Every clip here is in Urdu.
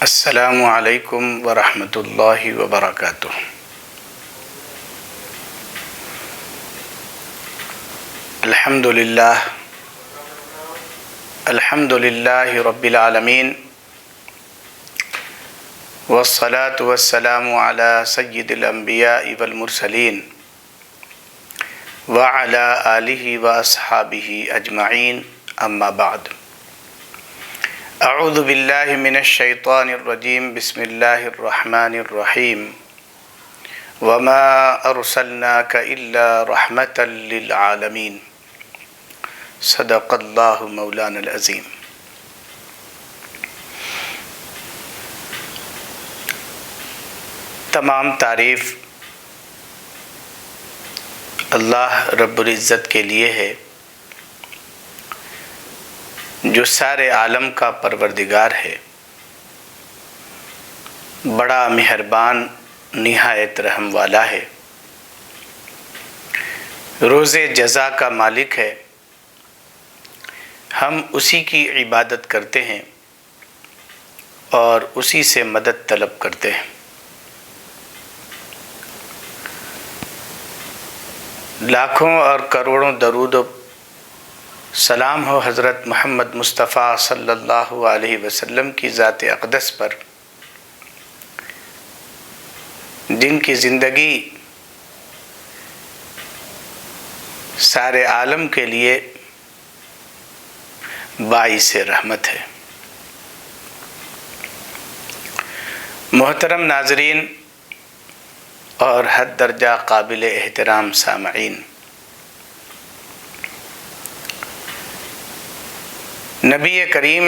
السلام علیکم ورحمۃ اللہ وبرکاتہ۔ الحمد للہ رب العالمین، والصلاة والسلام علی سید الانبیاء والمرسلین وعلی آلہ واصحابہ اجمعین، اما بعد۔ اعوذ باللہ من الشیطان الرجیم، بسم اللہ الرحمن الرحیم۔ وما ارسلناک الا رحمۃ للعالمین، صدق اللہ مولانا العظیم۔ تمام تعریف اللہ رب العزت کے لیے ہے، جو سارے عالم کا پروردگار ہے، بڑا مہربان نہایت رحم والا ہے، روز جزا کا مالک ہے۔ ہم اسی کی عبادت کرتے ہیں اور اسی سے مدد طلب کرتے ہیں۔ لاکھوں اور کروڑوں درود و سلام ہو حضرت محمد مصطفیٰ صلی اللہ علیہ وسلم کی ذات اقدس پر، جن کی زندگی سارے عالم کے لیے باعث رحمت ہے۔ محترم ناظرین اور حد درجہ قابل احترام سامعین، نبی کریم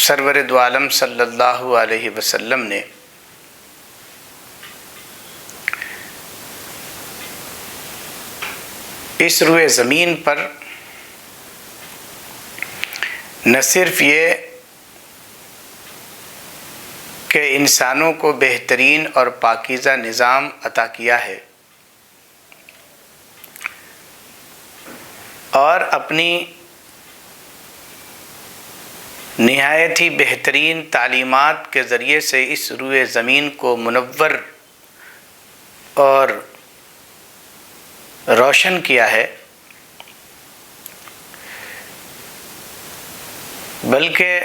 سرور دو عالم صلی اللہ علیہ وسلم نے اس روئے زمین پر نہ صرف یہ کہ انسانوں کو بہترین اور پاکیزہ نظام عطا کیا ہے، اور اپنی نہایت ہی بہترین تعلیمات کے ذریعے سے اس روئے زمین کو منور اور روشن کیا ہے، بلکہ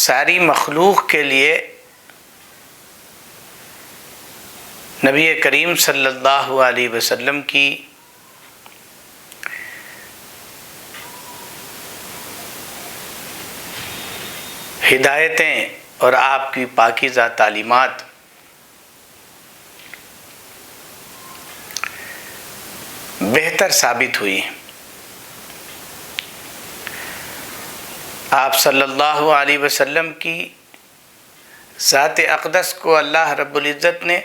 ساری مخلوق کے لیے نبی کریم صلی اللہ علیہ وسلم کی ہدایتیں اور آپ کی پاکیزہ تعلیمات بہتر ثابت ہوئی۔ آپ صلی اللہ علیہ وسلم کی ذات اقدس کو اللہ رب العزت نے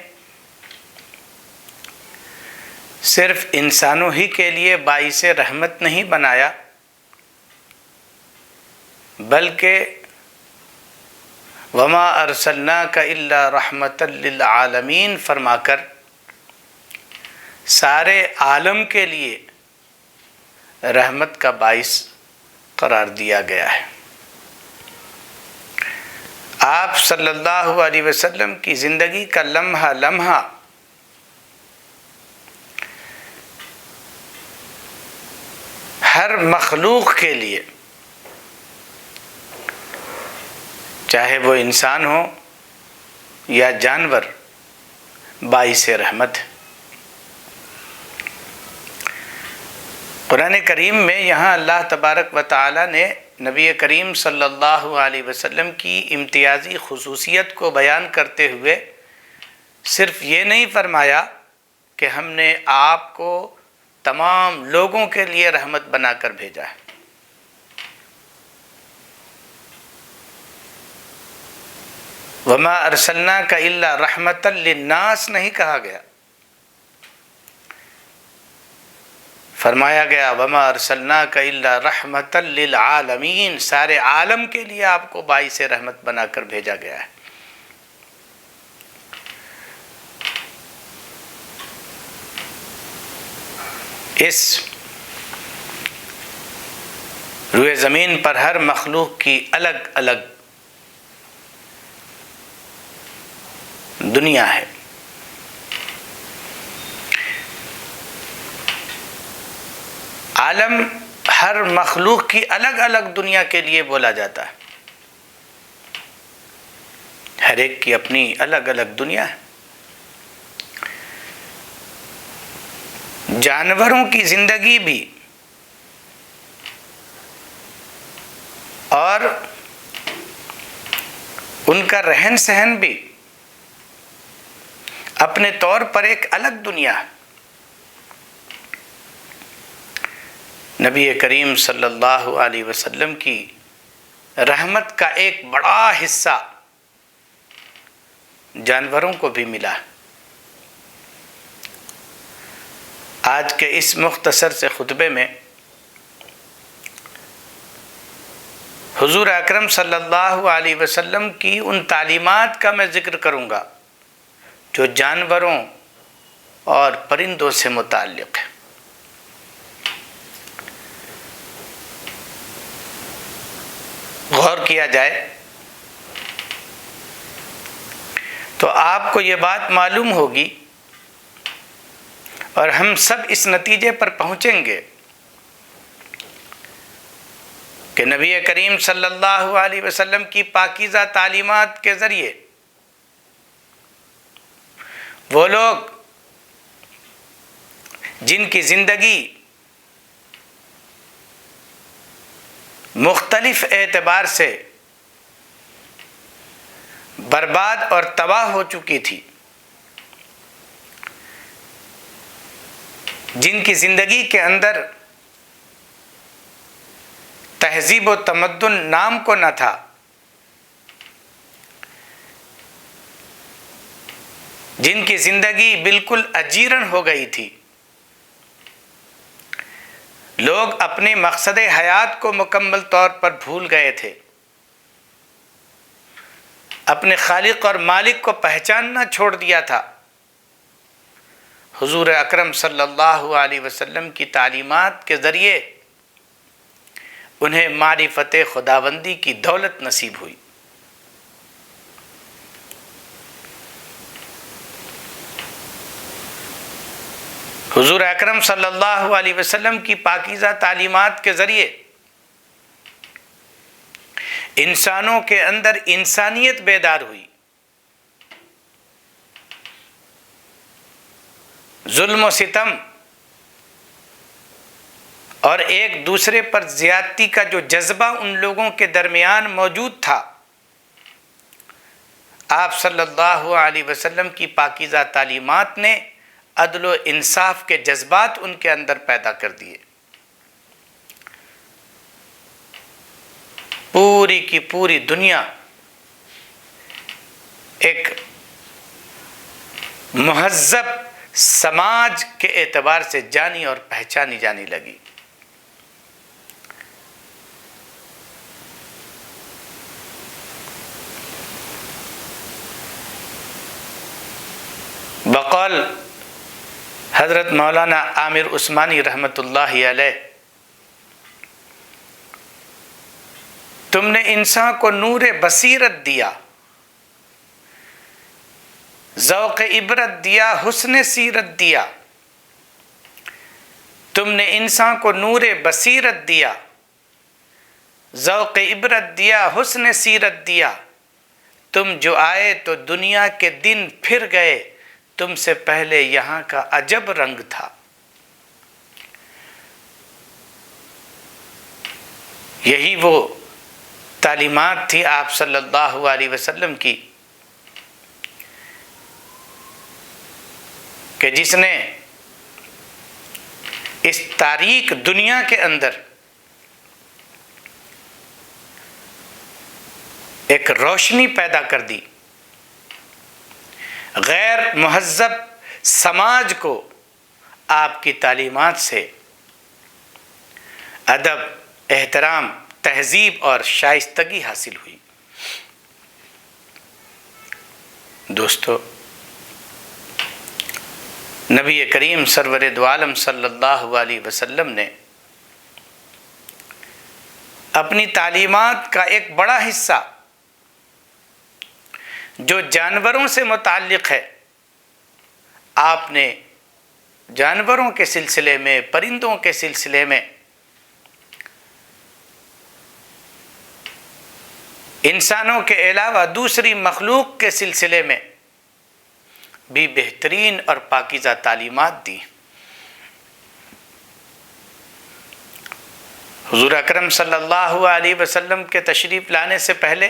صرف انسانوں ہی کے لیے باعث رحمت نہیں بنایا، بلکہ وما ارسلناک الا رحمۃ للعالمین فرما کر سارے عالم کے لیے رحمت کا باعث قرار دیا گیا ہے۔ آپ صلی اللہ علیہ وسلم کی زندگی کا لمحہ لمحہ ہر مخلوق کے لیے، چاہے وہ انسان ہو یا جانور، باعث رحمت ہے۔ قرآن کریم میں یہاں اللہ تبارک و تعالی نے نبی کریم صلی اللہ علیہ وسلم کی امتیازی خصوصیت کو بیان کرتے ہوئے صرف یہ نہیں فرمایا کہ ہم نے آپ کو تمام لوگوں کے لیے رحمت بنا کر بھیجا ہے، وما ارسلناک الا رحمۃ للناس نہیں کہا گیا، فرمایا گیا وما ارسلناک الا رحمۃ للعالمین، سارے عالم کے لیے آپ کو باعث رحمت بنا کر بھیجا گیا ہے۔ اس روئے زمین پر ہر مخلوق کی الگ الگ دنیا ہے۔ عالم ہر مخلوق کی الگ الگ دنیا کے لیے بولا جاتا ہے، ہر ایک کی اپنی الگ الگ دنیا ہے۔ جانوروں کی زندگی بھی اور ان کا رہن سہن بھی اپنے طور پر ایک الگ دنیا ہے۔ نبی کریم صلی اللہ علیہ وسلم کی رحمت کا ایک بڑا حصہ جانوروں کو بھی ملا۔ آج کے اس مختصر سے خطبے میں حضور اکرم صلی اللہ علیہ وسلم کی ان تعلیمات کا میں ذکر کروں گا جو جانوروں اور پرندوں سے متعلق ہے۔ غور کیا جائے تو آپ کو یہ بات معلوم ہوگی اور ہم سب اس نتیجے پر پہنچیں گے کہ نبی کریم صلی اللہ علیہ وسلم کی پاکیزہ تعلیمات کے ذریعے وہ لوگ جن کی زندگی مختلف اعتبار سے برباد اور تباہ ہو چکی تھی، جن کی زندگی کے اندر تہذیب و تمدن نام کو نہ تھا، جن کی زندگی بالکل اجیرن ہو گئی تھی، لوگ اپنے مقصد حیات کو مکمل طور پر بھول گئے تھے، اپنے خالق اور مالک کو پہچاننا چھوڑ دیا تھا۔ حضور اکرم صلی اللہ علیہ وسلم کی تعلیمات کے ذریعے انہیں معرفت خداوندی کی دولت نصیب ہوئی۔ حضور اکرم صلی اللہ علیہ وسلم کی پاکیزہ تعلیمات کے ذریعے انسانوں کے اندر انسانیت بیدار ہوئی، ظلم و ستم اور ایک دوسرے پر زیادتی کا جو جذبہ ان لوگوں کے درمیان موجود تھا، آپ صلی اللہ علیہ وسلم کی پاکیزہ تعلیمات نے عدل و انصاف کے جذبات ان کے اندر پیدا کر دیے۔ پوری کی پوری دنیا ایک مہذب سماج کے اعتبار سے جانی اور پہچانی جانے لگی۔ بقول حضرت مولانا عامر عثمانی رحمۃ اللہ علیہ، تم نے انسان کو نور بصیرت دیا، ذوق عبرت دیا، حسن سیرت دیا۔ تم نے انسان کو نور بصیرت دیا، ذوق عبرت دیا، حسن سیرت دیا۔ تم جو آئے تو دنیا کے دن پھر گئے، تم سے پہلے یہاں کا عجب رنگ تھا۔ یہی وہ تعلیمات تھی آپ صلی اللہ علیہ وسلم کی کہ جس نے اس تاریک دنیا کے اندر ایک روشنی پیدا کر دی، غیر مہذب سماج کو آپ کی تعلیمات سے ادب، احترام، تہذیب اور شائستگی حاصل ہوئی۔ دوستو، نبی کریم سرور دو عالم صلی اللہ علیہ وسلم نے اپنی تعلیمات کا ایک بڑا حصہ جو جانوروں سے متعلق ہے، آپ نے جانوروں کے سلسلے میں، پرندوں کے سلسلے میں، انسانوں کے علاوہ دوسری مخلوق کے سلسلے میں بھی بہترین اور پاکیزہ تعلیمات دی۔ حضور اکرم صلی اللہ علیہ وسلم کے تشریف لانے سے پہلے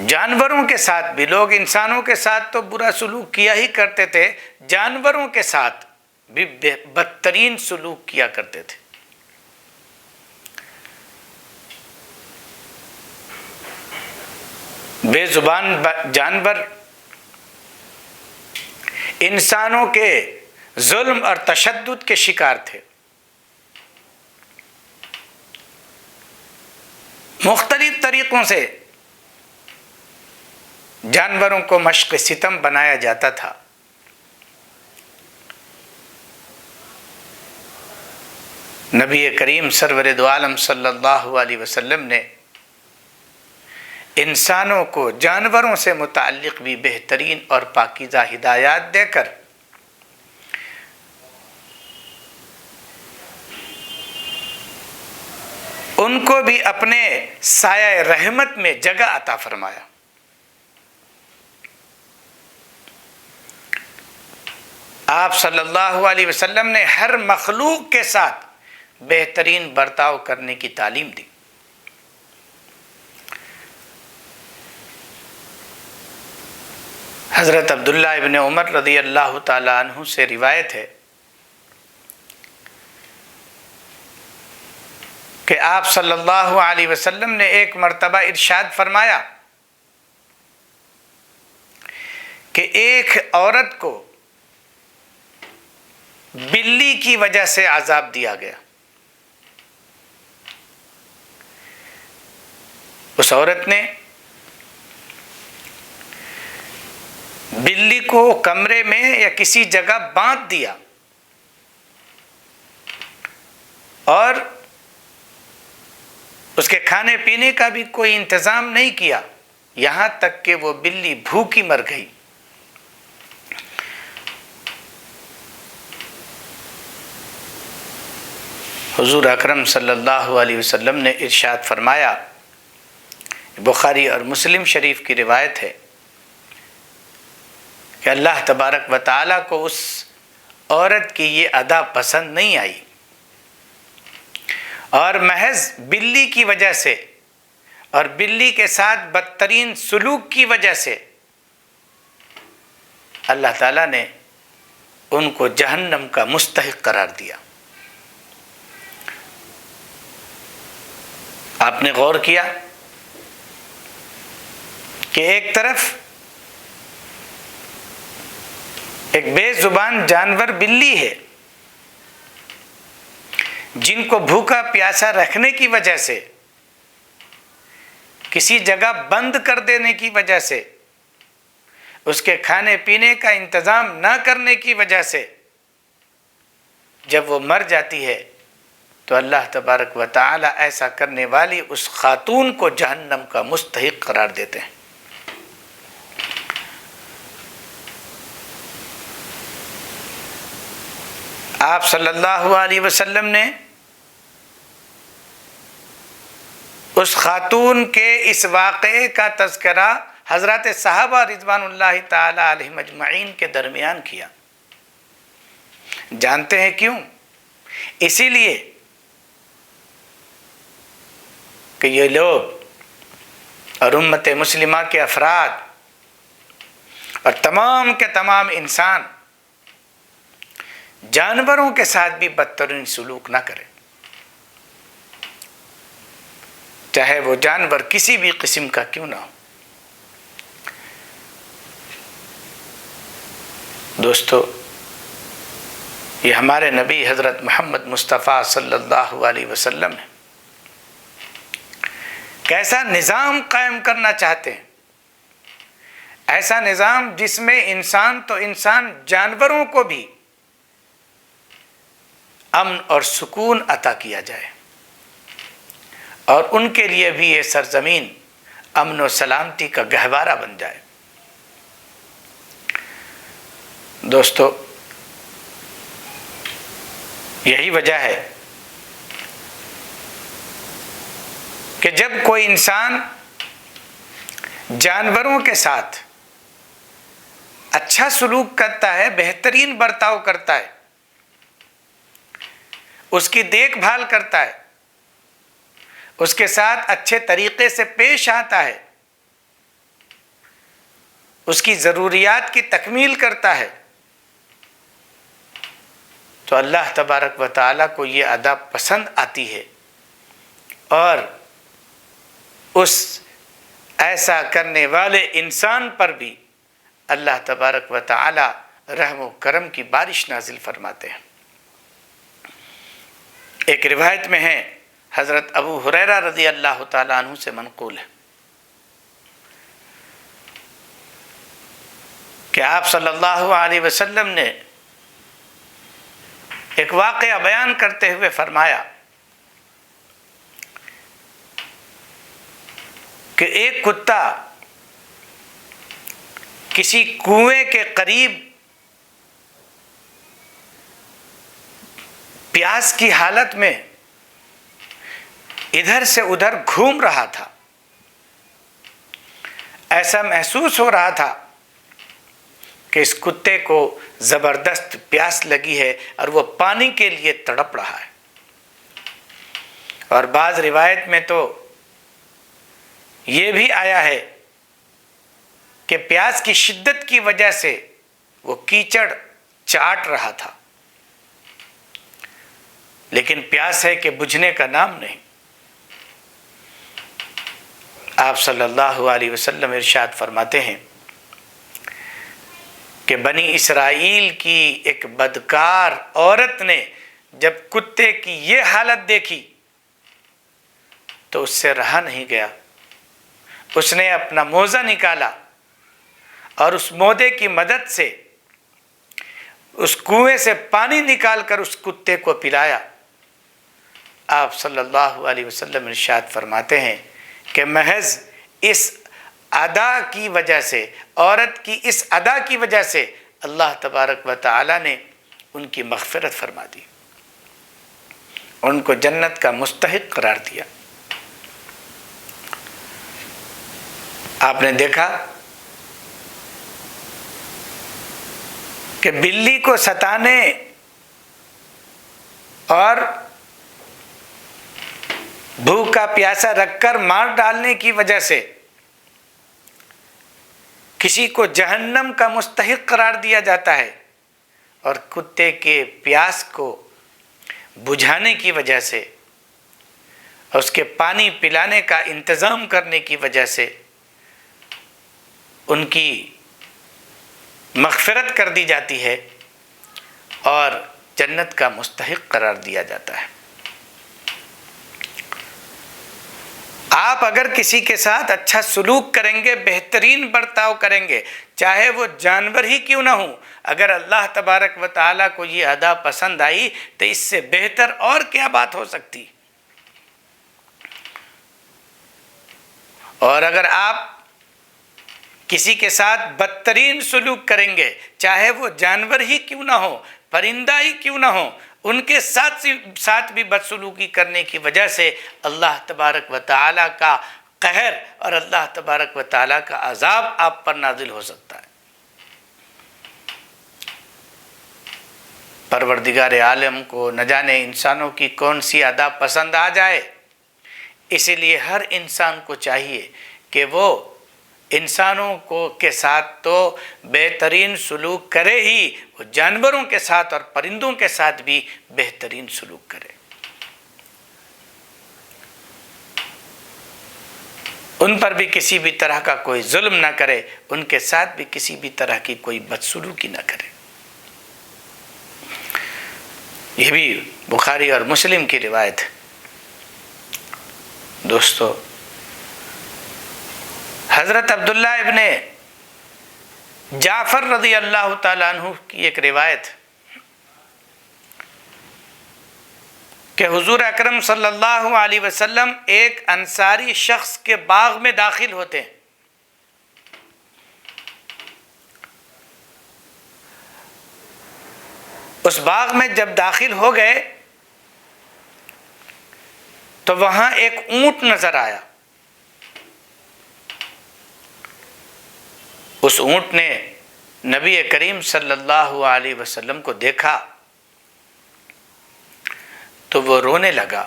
جانوروں کے ساتھ بھی، لوگ انسانوں کے ساتھ تو برا سلوک کیا ہی کرتے تھے، جانوروں کے ساتھ بھی بدترین سلوک کیا کرتے تھے۔ بے زبان جانور انسانوں کے ظلم اور تشدد کے شکار تھے۔ مختلف طریقوں سے جانوروں کو مشق ستم بنایا جاتا تھا۔ نبی کریم سرور دو عالم صلی اللہ علیہ وسلم نے انسانوں کو جانوروں سے متعلق بھی بہترین اور پاکیزہ ہدایات دے کر ان کو بھی اپنے سایہ رحمت میں جگہ عطا فرمایا۔ آپ صلی اللہ علیہ وسلم نے ہر مخلوق کے ساتھ بہترین برتاؤ کرنے کی تعلیم دی۔ حضرت عبداللہ ابن عمر رضی اللہ تعالی عنہ سے روایت ہے کہ آپ صلی اللہ علیہ وسلم نے ایک مرتبہ ارشاد فرمایا کہ ایک عورت کو بلی کی وجہ سے عذاب دیا گیا۔ اس عورت نے بلی کو کمرے میں یا کسی جگہ باندھ دیا اور اس کے کھانے پینے کا بھی کوئی انتظام نہیں کیا، یہاں تک کہ وہ بلی بھوکی مر گئی۔ حضور اکرم صلی اللہ علیہ وسلم نے ارشاد فرمایا، بخاری اور مسلم شریف کی روایت ہے کہ اللہ تبارک و تعالیٰ کو اس عورت کی یہ ادا پسند نہیں آئی، اور محض بلی کی وجہ سے اور بلی کے ساتھ بدترین سلوک کی وجہ سے اللہ تعالیٰ نے ان کو جہنم کا مستحق قرار دیا۔ آپ نے غور کیا کہ ایک طرف ایک بے زبان جانور بلی ہے، جن کو بھوکا پیاسا رکھنے کی وجہ سے، کسی جگہ بند کر دینے کی وجہ سے، اس کے کھانے پینے کا انتظام نہ کرنے کی وجہ سے جب وہ مر جاتی ہے تو اللہ تبارک و تعالی ایسا کرنے والی اس خاتون کو جہنم کا مستحق قرار دیتے ہیں۔ آپ صلی اللہ علیہ وسلم نے اس خاتون کے اس واقعے کا تذکرہ حضرات صحابہ رضوان اللہ تعالی علیہم اجمعین کے درمیان کیا۔ جانتے ہیں کیوں؟ اسی لیے کہ یہ لوگ اور امت مسلمہ کے افراد اور تمام کے تمام انسان جانوروں کے ساتھ بھی بدترین سلوک نہ کریں، چاہے وہ جانور کسی بھی قسم کا کیوں نہ ہو۔ دوستو، یہ ہمارے نبی حضرت محمد مصطفیٰ صلی اللہ علیہ وسلم ہے، کیسا نظام قائم کرنا چاہتے ہیں؟ ایسا نظام جس میں انسان تو انسان جانوروں کو بھی امن اور سکون عطا کیا جائے، اور ان کے لیے بھی یہ سرزمین امن و سلامتی کا گہوارہ بن جائے۔ دوستو، یہی وجہ ہے کہ جب کوئی انسان جانوروں کے ساتھ اچھا سلوک کرتا ہے، بہترین برتاؤ کرتا ہے، اس کی دیکھ بھال کرتا ہے، اس کے ساتھ اچھے طریقے سے پیش آتا ہے، اس کی ضروریات کی تکمیل کرتا ہے، تو اللہ تبارک و تعالیٰ کو یہ ادا پسند آتی ہے، اور اس ایسا کرنے والے انسان پر بھی اللہ تبارک و تعالیٰ رحم و کرم کی بارش نازل فرماتے ہیں۔ ایک روایت میں ہے، حضرت ابو ہریرہ رضی اللہ تعالیٰ عنہ سے منقول ہے کہ آپ صلی اللہ علیہ وسلم نے ایک واقعہ بیان کرتے ہوئے فرمایا کہ ایک کتا کسی کنویں کے قریب پیاس کی حالت میں ادھر سے ادھر گھوم رہا تھا۔ ایسا محسوس ہو رہا تھا کہ اس کتے کو زبردست پیاس لگی ہے اور وہ پانی کے لیے تڑپ رہا ہے، اور بعض روایت میں تو یہ بھی آیا ہے کہ پیاس کی شدت کی وجہ سے وہ کیچڑ چاٹ رہا تھا، لیکن پیاس ہے کہ بجھنے کا نام نہیں۔ آپ صلی اللہ علیہ وسلم ارشاد فرماتے ہیں کہ بنی اسرائیل کی ایک بدکار عورت نے جب کتے کی یہ حالت دیکھی تو اس سے رہا نہیں گیا، اس نے اپنا موزہ نکالا اور اس مودے کی مدد سے اس کنویں سے پانی نکال کر اس کتے کو پلایا۔ آپ صلی اللہ علیہ وسلم ارشاد فرماتے ہیں کہ محض اس ادا کی وجہ سے، عورت کی اس ادا کی وجہ سے اللہ تبارک و تعالی نے ان کی مغفرت فرما دی، ان کو جنت کا مستحق قرار دیا۔ آپ نے دیکھا کہ بلی کو ستانے اور بھوکا پیاسا رکھ کر مار ڈالنے کی وجہ سے کسی کو جہنم کا مستحق قرار دیا جاتا ہے، اور کتے کے پیاس کو بجھانے کی وجہ سے، اس کے پانی پلانے کا انتظام کرنے کی وجہ سے ان کی مغفرت کر دی جاتی ہے اور جنت کا مستحق قرار دیا جاتا ہے۔ آپ اگر کسی کے ساتھ اچھا سلوک کریں گے، بہترین برتاؤ کریں گے، چاہے وہ جانور ہی کیوں نہ ہوں، اگر اللہ تبارک و تعالیٰ کو یہ ادا پسند آئی تو اس سے بہتر اور کیا بات ہو سکتی۔ اور اگر آپ کسی کے ساتھ بدترین سلوک کریں گے، چاہے وہ جانور ہی کیوں نہ ہو، پرندہ ہی کیوں نہ ہو، ان کے ساتھ بھی بدسلوکی کرنے کی وجہ سے اللہ تبارک و تعالیٰ کا قہر اور اللہ تبارک و تعالیٰ کا عذاب آپ پر نازل ہو سکتا ہے۔ پروردگار عالم کو نہ جانے انسانوں کی کون سی ادا پسند آ جائے، اسی لیے ہر انسان کو چاہیے کہ وہ انسانوں کے ساتھ تو بہترین سلوک کرے ہی، وہ جانوروں کے ساتھ اور پرندوں کے ساتھ بھی بہترین سلوک کرے، ان پر بھی کسی بھی طرح کا کوئی ظلم نہ کرے، ان کے ساتھ بھی کسی بھی طرح کی کوئی بدسلوکی نہ کرے۔ یہ بھی بخاری اور مسلم کی روایت ہے۔ دوستو، حضرت عبداللہ ابن جعفر رضی اللہ تعالیٰ عنہ کی ایک روایت کہ حضور اکرم صلی اللہ علیہ وسلم ایک انصاری شخص کے باغ میں داخل ہوتے ہیں. اس باغ میں جب داخل ہو گئے تو وہاں ایک اونٹ نظر آیا. اس اونٹ نے نبی کریم صلی اللہ علیہ وسلم کو دیکھا تو وہ رونے لگا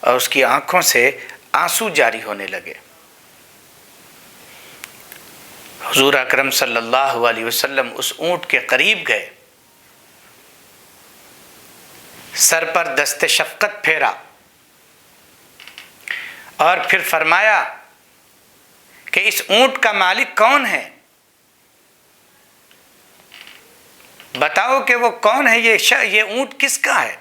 اور اس کی آنکھوں سے آنسو جاری ہونے لگے. حضور اکرم صلی اللہ علیہ وسلم اس اونٹ کے قریب گئے، سر پر دست شفقت پھیرا اور پھر فرمایا کہ اس اونٹ کا مالک کون ہے؟ بتاؤ کہ وہ کون ہے، یہ اونٹ کس کا ہے؟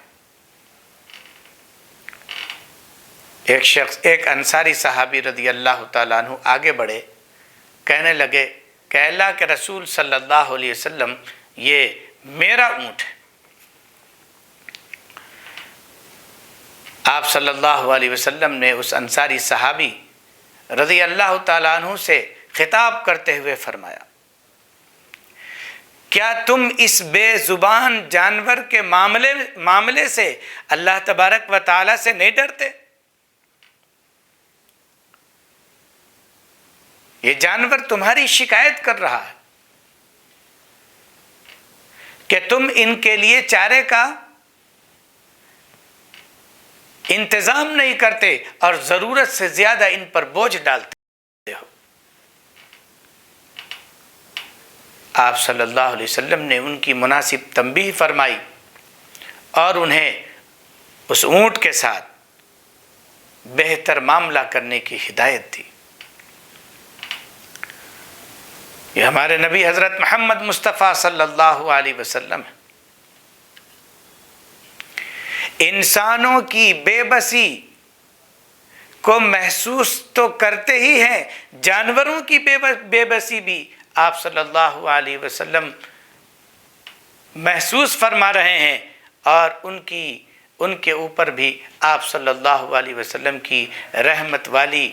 ایک شخص، ایک انصاری صحابی رضی اللہ تعالیٰ عنہ آگے بڑھے، کہنے لگے کہ اللہ کے رسول صلی اللہ علیہ وسلم یہ میرا اونٹ ہے. آپ صلی اللہ علیہ وسلم نے اس انصاری صحابی رضی اللہ تعالیٰ عنہ سے خطاب کرتے ہوئے فرمایا، کیا تم اس بے زبان جانور کے معاملے سے اللہ تبارک و تعالیٰ سے نہیں ڈرتے؟ یہ جانور تمہاری شکایت کر رہا ہے کہ تم ان کے لیے چارے کا انتظام نہیں کرتے اور ضرورت سے زیادہ ان پر بوجھ ڈالتے ہو. آپ صلی اللہ علیہ وسلم نے ان کی مناسب تنبیہ فرمائی اور انہیں اس اونٹ کے ساتھ بہتر معاملہ کرنے کی ہدایت دی. یہ ہمارے نبی حضرت محمد مصطفیٰ صلی اللہ علیہ وسلم ہے. انسانوں کی بے بسی کو محسوس تو کرتے ہی ہیں، جانوروں کی بے بسی بھی آپ صلی اللہ علیہ وسلم محسوس فرما رہے ہیں، اور ان کے اوپر بھی آپ صلی اللہ علیہ وسلم کی رحمت والی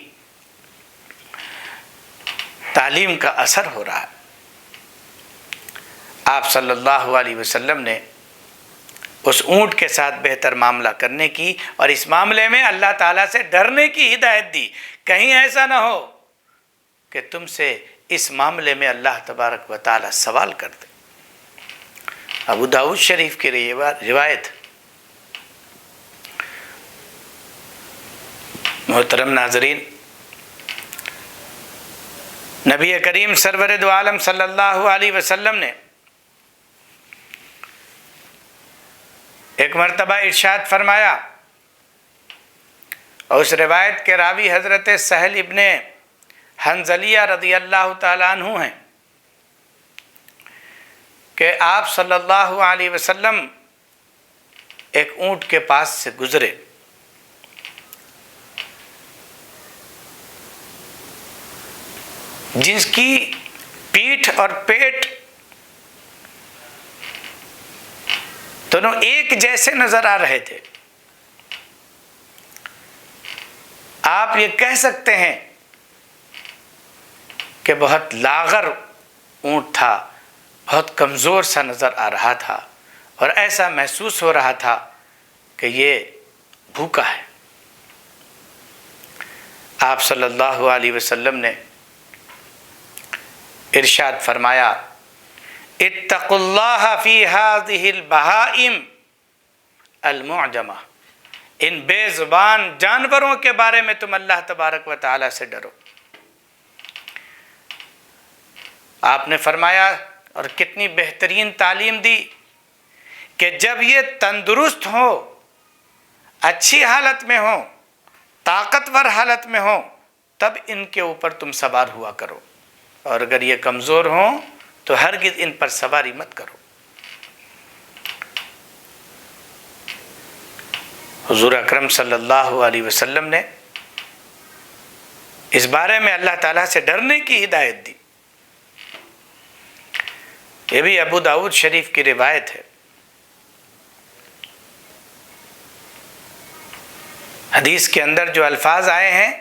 تعلیم کا اثر ہو رہا ہے. آپ صلی اللہ علیہ وسلم نے اس اونٹ کے ساتھ بہتر معاملہ کرنے کی اور اس معاملے میں اللہ تعالیٰ سے ڈرنے کی ہدایت دی. کہیں ایسا نہ ہو کہ تم سے اس معاملے میں اللہ تبارک و تعالیٰ سوال کر دے. ابو داؤد شریف کی روایت. محترم ناظرین، نبی کریم سرور دو عالم صلی اللہ علیہ وسلم نے ایک مرتبہ ارشاد فرمایا، اور اس روایت کے راوی حضرت سہل ابن حنظلیہ رضی اللہ تعالیٰ عنہ ہیں، کہ آپ صلی اللہ علیہ وسلم ایک اونٹ کے پاس سے گزرے. جس کی پیٹھ اور پیٹ دونوں ایک جیسے نظر آ رہے تھے. آپ یہ کہہ سکتے ہیں کہ بہت لاغر اونٹ تھا، بہت کمزور سا نظر آ رہا تھا، اور ایسا محسوس ہو رہا تھا کہ یہ بھوکا ہے. آپ صلی اللہ علیہ وسلم نے ارشاد فرمایا، اتقوا اللہ فی ہذہ البہائم المعجمہ، ان بے زبان جانوروں کے بارے میں تم اللہ تبارک و تعالی سے ڈرو. آپ نے فرمایا، اور کتنی بہترین تعلیم دی، کہ جب یہ تندرست ہو، اچھی حالت میں ہو، طاقتور حالت میں ہو، تب ان کے اوپر تم سوار ہوا کرو، اور اگر یہ کمزور ہوں تو ہرگز ان پر سواری مت کرو. حضور اکرم صلی اللہ علیہ وسلم نے اس بارے میں اللہ تعالیٰ سے ڈرنے کی ہدایت دی. یہ بھی ابو داؤد شریف کی روایت ہے. حدیث کے اندر جو الفاظ آئے ہیں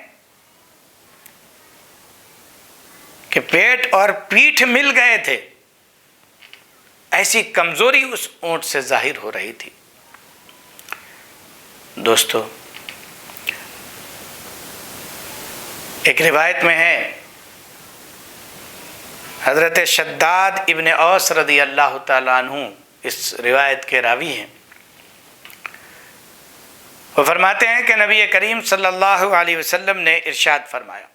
کہ پیٹ اور پیٹھ مل گئے تھے، ایسی کمزوری اس اونٹ سے ظاہر ہو رہی تھی۔ دوستو، ایک روایت میں ہے، حضرت شداد ابن اوس رضی اللہ تعالیٰ عنہ اس روایت کے راوی ہیں، وہ فرماتے ہیں کہ نبی کریم صلی اللہ علیہ وسلم نے ارشاد فرمایا،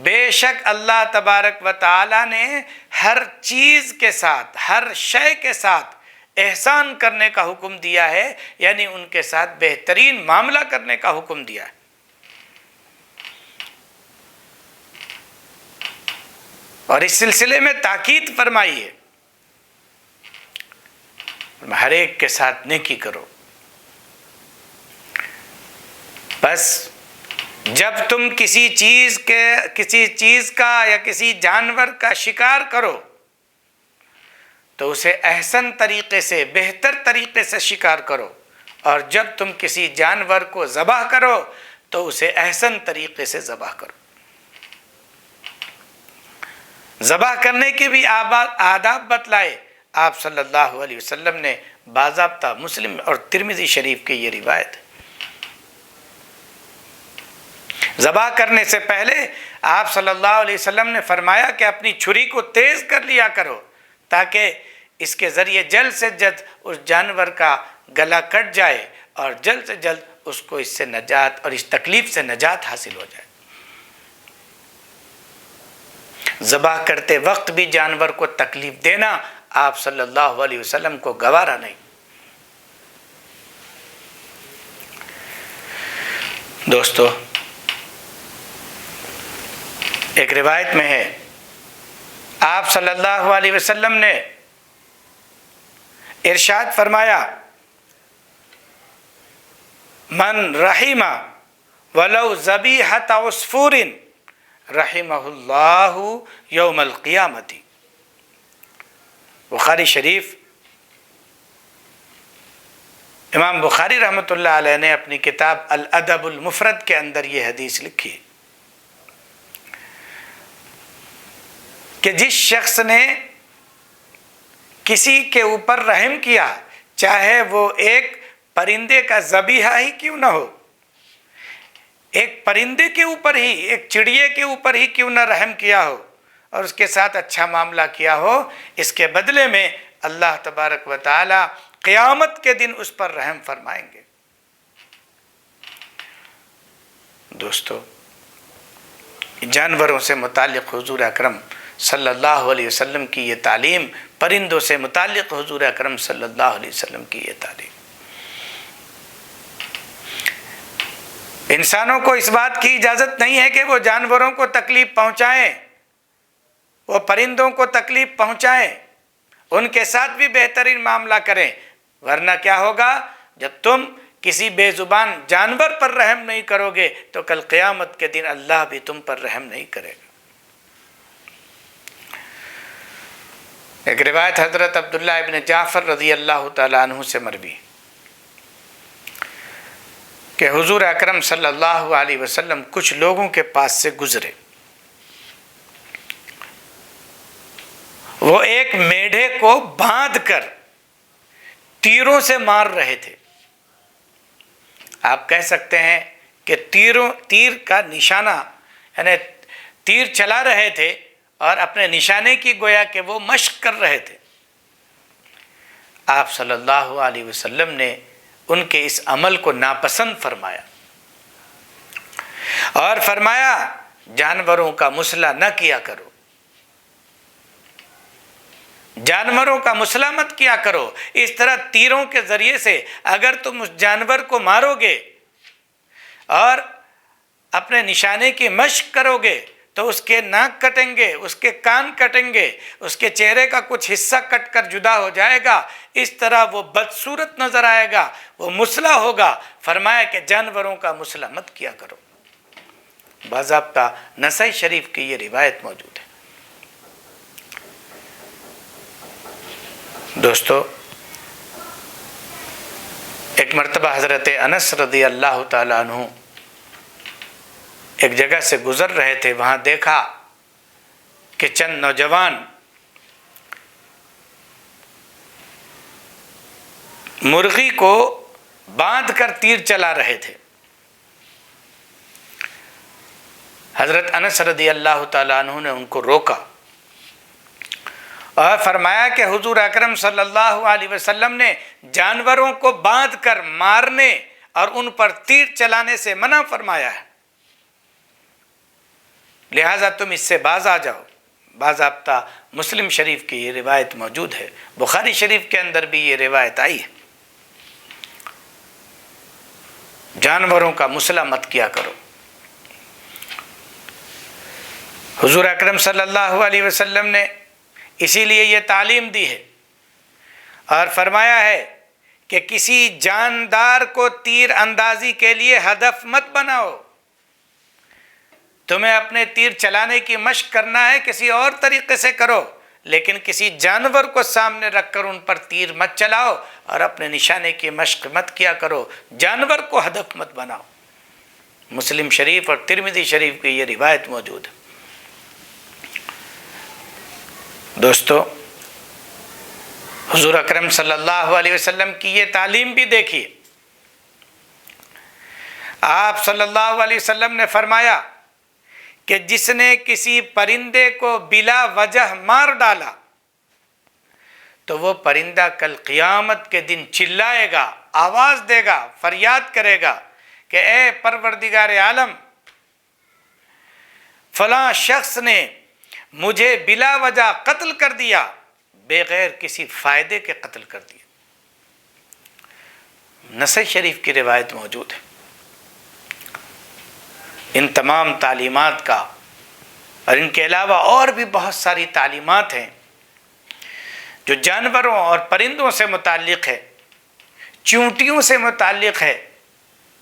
بے شک اللہ تبارک و تعالی نے ہر چیز کے ساتھ، ہر شے کے ساتھ احسان کرنے کا حکم دیا ہے، یعنی ان کے ساتھ بہترین معاملہ کرنے کا حکم دیا ہے۔ اور اس سلسلے میں تاکید فرمائی ہے، ہر ایک کے ساتھ نیکی کرو۔ بس جب تم کسی چیز کا یا کسی جانور کا شکار کرو تو اسے احسن طریقے سے، بہتر طریقے سے شکار کرو، اور جب تم کسی جانور کو ذبح کرو تو اسے احسن طریقے سے ذبح کرو۔ ذبح کرنے کے بھی آداب بتلائے آپ صلی اللہ علیہ وسلم نے، باضابطہ مسلم اور ترمذی شریف کی یہ روایت ہے۔ ذبح کرنے سے پہلے آپ صلی اللہ علیہ وسلم نے فرمایا کہ اپنی چھری کو تیز کر لیا کرو تاکہ اس کے ذریعے جلد سے جلد اس جانور کا گلا کٹ جائے اور جلد سے جلد اس کو اس سے نجات اور اس تکلیف سے نجات حاصل ہو جائے۔ ذبح کرتے وقت بھی جانور کو تکلیف دینا آپ صلی اللہ علیہ وسلم کو گوارا نہیں۔ دوستو، ایک روایت میں ہے، آپ صلی اللہ علیہ وسلم نے ارشاد فرمایا، من رحم ولو ذبیحۃ عصفور رحمہ اللہ یوم القیامت۔ بخاری شریف، امام بخاری رحمۃ اللہ علیہ نے اپنی کتاب الادب المفرد کے اندر یہ حدیث لکھی کہ جس شخص نے کسی کے اوپر رحم کیا، چاہے وہ ایک پرندے کا ذبیحہ ہی کیوں نہ ہو، ایک پرندے کے اوپر ہی، ایک چڑیے کے اوپر ہی کیوں نہ رحم کیا ہو اور اس کے ساتھ اچھا معاملہ کیا ہو، اس کے بدلے میں اللہ تبارک و تعالی قیامت کے دن اس پر رحم فرمائیں گے۔ دوستو، جانوروں سے متعلق حضور اکرم صلی اللہ علیہ وسلم کی یہ تعلیم، پرندوں سے متعلق حضور اکرم صلی اللہ علیہ وسلم کی یہ تعلیم، انسانوں کو اس بات کی اجازت نہیں ہے کہ وہ جانوروں کو تکلیف پہنچائیں، وہ پرندوں کو تکلیف پہنچائیں، ان کے ساتھ بھی بہترین معاملہ کریں، ورنہ کیا ہوگا، جب تم کسی بے زبان جانور پر رحم نہیں کرو گے تو کل قیامت کے دن اللہ بھی تم پر رحم نہیں کرے گا۔ ایک روایت حضرت عبداللہ ابن جعفر رضی اللہ تعالیٰ عنہ سے مروی کہ حضور اکرم صلی اللہ علیہ وسلم کچھ لوگوں کے پاس سے گزرے، وہ ایک میڈھے کو باندھ کر تیروں سے مار رہے تھے۔ آپ کہہ سکتے ہیں کہ تیر کا نشانہ، یعنی تیر چلا رہے تھے اور اپنے نشانے کی گویا کہ وہ مشق کر رہے تھے۔ آپ صلی اللہ علیہ وسلم نے ان کے اس عمل کو ناپسند فرمایا اور فرمایا، جانوروں کا مسئلہ نہ کیا کرو، جانوروں کا مسئلہ مت کیا کرو۔ اس طرح تیروں کے ذریعے سے اگر تم اس جانور کو مارو گے اور اپنے نشانے کی مشق کرو گے تو اس کے ناک کٹیں گے، اس کے کان کٹیں گے، اس کے چہرے کا کچھ حصہ کٹ کر جدا ہو جائے گا، اس طرح وہ بدصورت نظر آئے گا، وہ مسئلہ ہوگا۔ فرمایا کہ جانوروں کا مسئلہ مت کیا کرو۔ باضابطہ نسائی شریف کی یہ روایت موجود ہے۔ دوستو، ایک مرتبہ حضرت انس رضی اللہ تعالیٰ عنہ ایک جگہ سے گزر رہے تھے، وہاں دیکھا کہ چند نوجوان مرغی کو باندھ کر تیر چلا رہے تھے۔ حضرت انس رضی اللہ تعالیٰ عنہ نے ان کو روکا اور فرمایا کہ حضور اکرم صلی اللہ علیہ وسلم نے جانوروں کو باندھ کر مارنے اور ان پر تیر چلانے سے منع فرمایا ہے، لہٰذا تم اس سے باز آ جاؤ۔ باضابطہ مسلم شریف کی یہ روایت موجود ہے، بخاری شریف کے اندر بھی یہ روایت آئی ہے، جانوروں کا مسئلہ مت کیا کرو۔ حضور اکرم صلی اللہ علیہ وسلم نے اسی لیے یہ تعلیم دی ہے اور فرمایا ہے کہ کسی جاندار کو تیر اندازی کے لیے ہدف مت بناؤ۔ تمہیں اپنے تیر چلانے کی مشق کرنا ہے، کسی اور طریقے سے کرو، لیکن کسی جانور کو سامنے رکھ کر ان پر تیر مت چلاؤ اور اپنے نشانے کی مشق مت کیا کرو، جانور کو ہدف مت بناؤ۔ مسلم شریف اور ترمذی شریف کی یہ روایت موجود ہے۔ دوستو، حضور اکرم صلی اللہ علیہ وسلم کی یہ تعلیم بھی دیکھیے۔ آپ صلی اللہ علیہ وسلم نے فرمایا کہ جس نے کسی پرندے کو بلا وجہ مار ڈالا تو وہ پرندہ کل قیامت کے دن چلائے گا، آواز دے گا، فریاد کرے گا کہ اے پروردگار عالم، فلاں شخص نے مجھے بلا وجہ قتل کر دیا، بغیر کسی فائدے کے قتل کر دیا۔ نسائی شریف کی روایت موجود ہے۔ ان تمام تعلیمات کا اور ان کے علاوہ اور بھی بہت ساری تعلیمات ہیں جو جانوروں اور پرندوں سے متعلق ہے، چونٹیوں سے متعلق ہے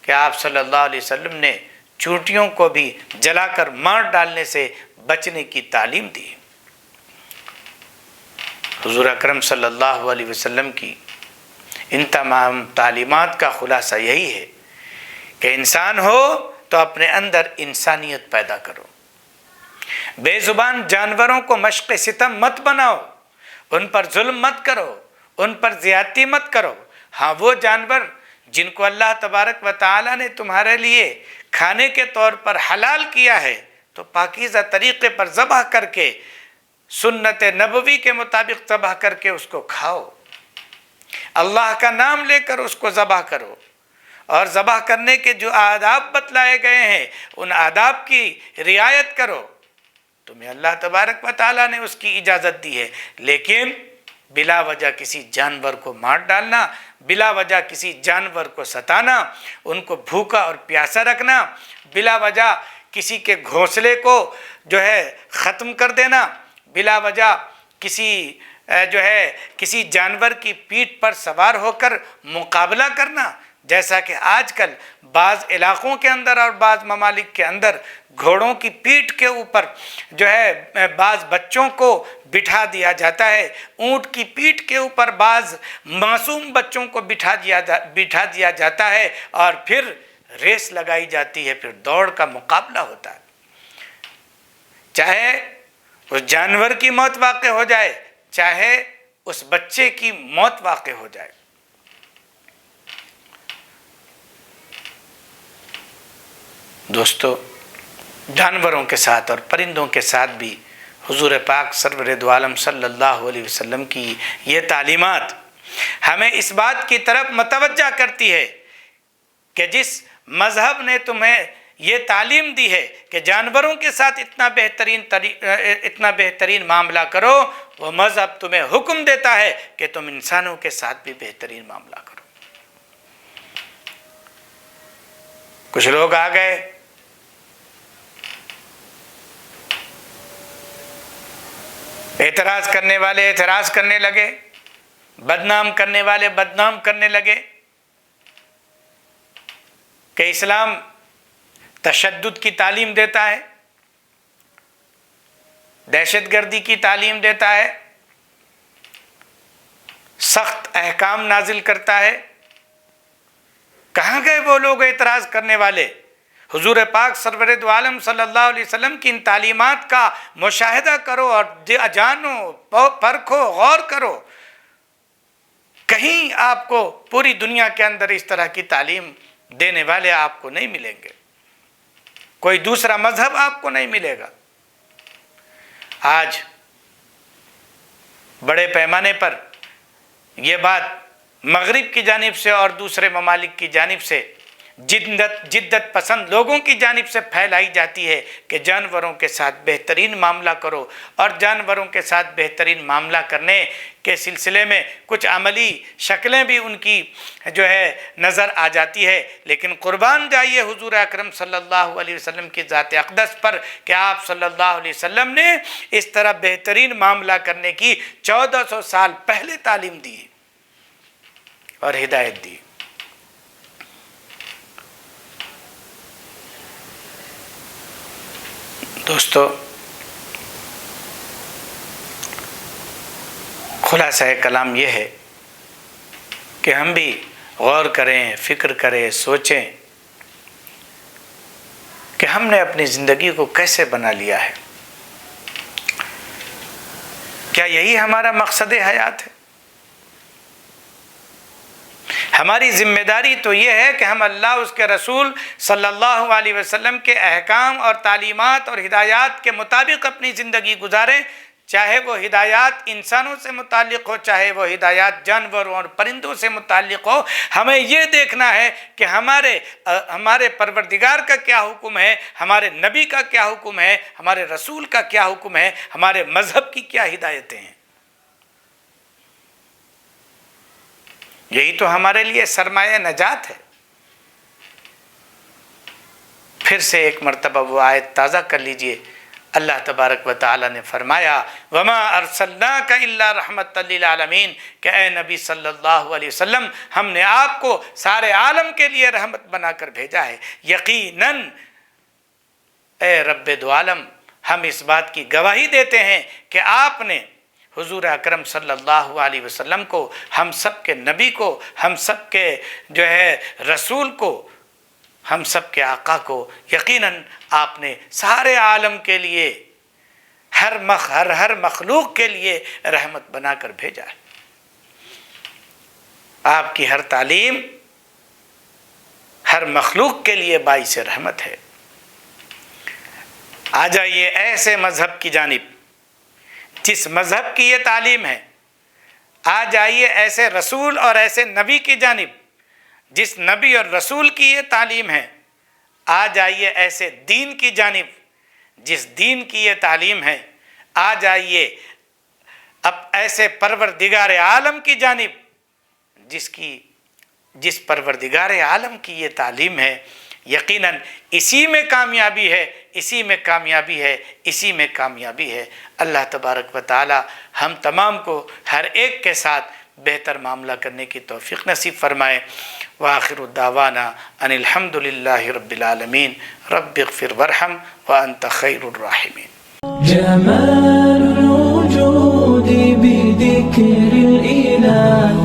کہ آپ صلی اللہ علیہ وسلم نے چونٹیوں کو بھی جلا کر مار ڈالنے سے بچنے کی تعلیم دی۔ حضور اکرم صلی اللہ علیہ وسلم کی ان تمام تعلیمات کا خلاصہ یہی ہے کہ انسان ہو تو اپنے اندر انسانیت پیدا کرو، بے زبان جانوروں کو مشق ستم مت بناؤ، ان پر ظلم مت کرو، ان پر زیادتی مت کرو۔ ہاں، وہ جانور جن کو اللہ تبارک و تعالی نے تمہارے لیے کھانے کے طور پر حلال کیا ہے تو پاکیزہ طریقے پر ذبح کر کے، سنت نبوی کے مطابق ذبح کر کے اس کو کھاؤ، اللہ کا نام لے کر اس کو ذبح کرو، اور ذبح کرنے کے جو آداب بتلائے گئے ہیں ان آداب کی رعایت کرو۔ تمہیں اللہ تبارک و تعالیٰ نے اس کی اجازت دی ہے، لیکن بلا وجہ کسی جانور کو مار ڈالنا، بلا وجہ کسی جانور کو ستانا، ان کو بھوکا اور پیاسا رکھنا، بلا وجہ کسی کے گھونسلے کو ختم کر دینا، بلا وجہ کسی جانور کی پیٹھ پر سوار ہو کر مقابلہ کرنا، جیسا کہ آج کل بعض علاقوں کے اندر اور بعض ممالک کے اندر گھوڑوں کی پیٹھ کے اوپر بعض بچوں کو بٹھا دیا جاتا ہے، اونٹ کی پیٹھ کے اوپر بعض معصوم بچوں کو بٹھا دیا جاتا ہے، اور پھر ریس لگائی جاتی ہے، پھر دوڑ کا مقابلہ ہوتا ہے، چاہے اس جانور کی موت واقع ہو جائے، چاہے اس بچے کی موت واقع ہو جائے۔ دوستو، جانوروں کے ساتھ اور پرندوں کے ساتھ بھی حضور پاک سرور دو عالم صلی اللہ علیہ وسلم کی یہ تعلیمات ہمیں اس بات کی طرف متوجہ کرتی ہے کہ جس مذہب نے تمہیں یہ تعلیم دی ہے کہ جانوروں کے ساتھ اتنا بہترین معاملہ کرو، وہ مذہب تمہیں حکم دیتا ہے کہ تم انسانوں کے ساتھ بھی بہترین معاملہ کرو۔ کچھ لوگ آ گئے، اعتراض کرنے والے اعتراض کرنے لگے، بدنام کرنے والے بدنام کرنے لگے کہ اسلام تشدد کی تعلیم دیتا ہے، دہشت گردی کی تعلیم دیتا ہے، سخت احکام نازل کرتا ہے، کہاں گئے وہ لوگ اعتراض کرنے والے؟ حضور پاک سرور دو عالم صلی اللہ علیہ وسلم کی ان تعلیمات کا مشاہدہ کرو اور جانو، پرکھو، غور کرو. کہیں آپ کو پوری دنیا کے اندر اس طرح کی تعلیم دینے والے آپ کو نہیں ملیں گے، کوئی دوسرا مذہب آپ کو نہیں ملے گا. آج بڑے پیمانے پر یہ بات مغرب کی جانب سے اور دوسرے ممالک کی جانب سے جدت پسند لوگوں کی جانب سے پھیلائی جاتی ہے کہ جانوروں کے ساتھ بہترین معاملہ کرو، اور جانوروں کے ساتھ بہترین معاملہ کرنے کے سلسلے میں کچھ عملی شکلیں بھی ان کی نظر آ جاتی ہے. لیکن قربان جائیے حضور اکرم صلی اللہ علیہ وسلم کی ذات اقدس پر کہ آپ صلی اللہ علیہ وسلم نے اس طرح بہترین معاملہ کرنے کی 1400 سال پہلے تعلیم دی اور ہدایت دی. دوستو، خلاصہ کلام یہ ہے کہ ہم بھی غور کریں، فکر کریں، سوچیں کہ ہم نے اپنی زندگی کو کیسے بنا لیا ہے. کیا یہی ہمارا مقصد حیات ہے؟ ہماری ذمہ داری تو یہ ہے کہ ہم اللہ، اس کے رسول صلی اللہ علیہ وسلم کے احکام اور تعلیمات اور ہدایات کے مطابق اپنی زندگی گزاریں، چاہے وہ ہدایات انسانوں سے متعلق ہو، چاہے وہ ہدایات جانوروں اور پرندوں سے متعلق ہو. ہمیں یہ دیکھنا ہے کہ ہمارے پروردگار کا کیا حکم ہے، ہمارے نبی کا کیا حکم ہے، ہمارے رسول کا کیا حکم ہے، ہمارے مذہب کی کیا ہدایتیں ہیں. یہی تو ہمارے لیے سرمایہ نجات ہے. پھر سے ایک مرتبہ وہ آیت تازہ کر لیجئے. اللہ تبارک و تعالی نے فرمایا وَمَا أَرْسَلْنَاكَ إِلَّا رَحْمَةً لِّلْعَالَمِينَ کہ اے نبی صلی اللہ علیہ وسلم، ہم نے آپ کو سارے عالم کے لیے رحمت بنا کر بھیجا ہے. یقیناً اے رب دو عالم، ہم اس بات کی گواہی دیتے ہیں کہ آپ نے حضور اکرم صلی اللہ علیہ وسلم کو، ہم سب کے نبی کو، ہم سب کے رسول کو، ہم سب کے آقا کو، یقیناً آپ نے سارے عالم کے لیے، ہر مخلوق کے لیے رحمت بنا کر بھیجا ہے. آپ کی ہر تعلیم ہر مخلوق کے لیے باعث رحمت ہے. آ جائیے ایسے مذہب کی جانب جس مذہب کی یہ تعلیم ہے. آ جائیے ایسے رسول اور ایسے نبی کی جانب جس نبی اور رسول کی یہ تعلیم ہے. آ جائیے ایسے دین کی جانب جس دین کی یہ تعلیم ہے. آ جائیے اب ایسے پروردگار عالم کی جانب جس پروردگار عالم کی یہ تعلیم ہے. یقیناً اسی میں کامیابی ہے، اسی میں کامیابی ہے، اسی میں کامیابی ہے. اللہ تبارک و تعالی ہم تمام کو ہر ایک کے ساتھ بہتر معاملہ کرنے کی توفیق نصیب فرمائے. وآخر الدعوانا ان الحمد للہ رب العالمین. رب اغفر وارحم وانت خیر الراحمین. جمال الوجود بذكر الإله